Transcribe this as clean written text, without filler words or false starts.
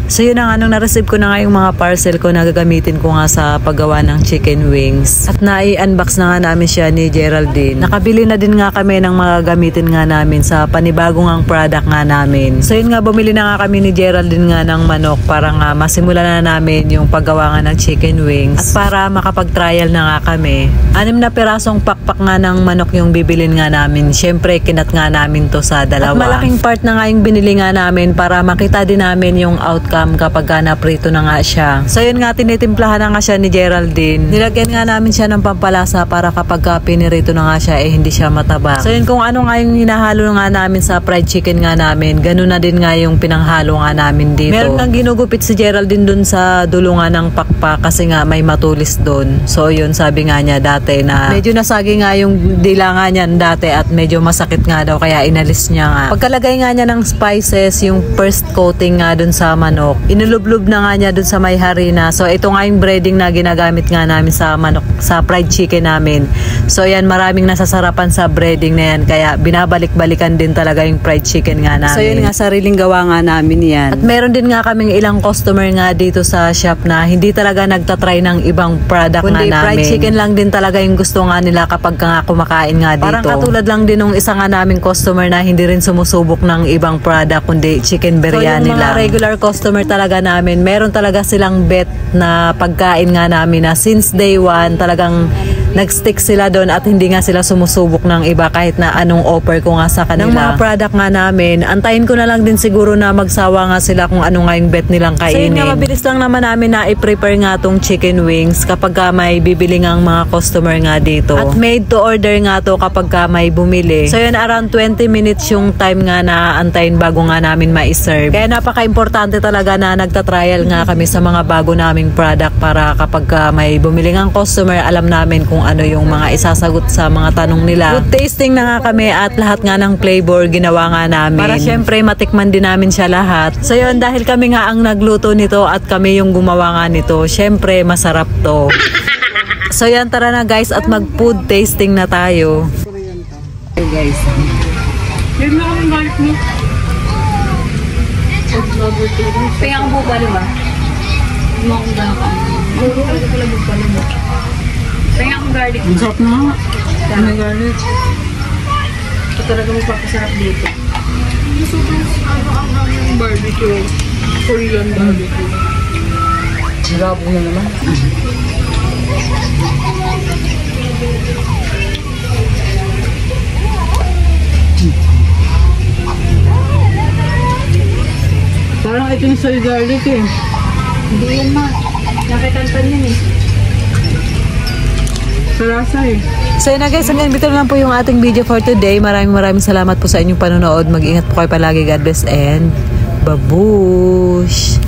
So yun na nga, nung na-receive ko na nga yung mga parcel ko na gagamitin ko nga sa paggawa ng chicken wings. At nai-unbox na nga namin siya ni Geraldine. Nakabili na din nga kami ng mga gamitin nga namin sa panibagong ang product nga namin. So yun nga, bumili na nga kami ni Geraldine nga ng manok para nga masimulan na namin yung paggawa nga ng chicken wings. At para makapag-trial na nga kami. 6 na pirasong pakpak nga ng manok yung bibilin nga namin. Syempre, kinat nga namin to sa dalawa. At malaking part na nga yung binili nga namin para makita din namin yung outcome kapag naprito na nga siya. So yun nga, tinitimplahan na nga siya ni Geraldine. Nilagyan nga namin siya ng pampalasa para kapag pinirito na nga siya hindi siya mataba. So yun, kung ano nga yung hinahalo nga namin sa fried chicken nga namin, ganun na din nga yung pinanghalo nga namin dito. Meron nga ginugupit si Geraldine dun sa dulo nga ng pakpak kasi nga may matulis dun. So yun, sabi nga niya dati na medyo nasagi nga yung dila nga niyan dati at medyo masakit nga daw kaya inalis niya nga. Pagkalagay nga niya ng spices, yung first coating nga dun sa manok, inulublob na nga niya dun sa may harina. So ito nga yung breading na ginagamit nga namin sa manok, sa fried chicken namin. So yan, maraming nasasarapan sa breading na yan kaya binabalik-balikan din talaga yung fried chicken nga namin. So yun nga, sariling gawa nga namin yan. At meron din nga kaming ilang customer nga dito sa shop na hindi talaga nagtatry ng ibang product kundi nga namin. Fried chicken lang din talaga yung gusto nga nila kapag nga kumakain nga dito. Parang katulad lang din nung isa nga naming customer na hindi rin sumusubok ng ibang product kundi chicken biryani lang. So yung mga regular customer talaga namin, meron talaga silang bet na pagkain nga namin na since day one talagang nagstick sila doon at hindi nga sila sumusubok ng iba kahit na anong offer ko nga sa kanila. Ng mga product nga namin, antayin ko na lang din siguro na magsawa nga sila kung ano nga yung bet nilang kainin. So yun nga, mabilis lang naman namin na i-prepare nga tong chicken wings kapag ka may bibili nga mga customer nga dito. At made to order nga to kapag ka may bumili. So yun, around 20 minutes yung time nga na antayin bago nga namin ma-serve. Kaya napaka-importante talaga na nagtatrial nga kami sa mga bago naming product para kapag ka may bumili nga customer, alam namin kung ano yung mga isasagot sa mga tanong nila. Good tasting na nga kami at lahat nga ng flavor ginawa nga namin. Para syempre matikman din namin siya lahat. So yun, dahil kami nga ang nagluto nito at kami yung gumawa nga nito, syempre masarap to. So yan, tara na guys at mag food tasting na tayo. Okay guys. Yun na akong garlic mo. Kaya ang buka diba? Hindi mo akong gano'n. Hindi talaga pala buka mo. Kaya akong garlic. Ang sarap na nga. Ang garlic. Ito talaga magpapasarap dito. Gusto ko ang barbecue. Korean barbecue. Marabo na naman. Parang ito yung soy garlic eh. Hindi yan ma. Nakikantan yun eh. Sarasa eh. So yun na guys, hanggang dito lang po yung ating video for today. Maraming salamat po sa inyong panonood. Mag-ingat po kayo palagi. God bless and babush!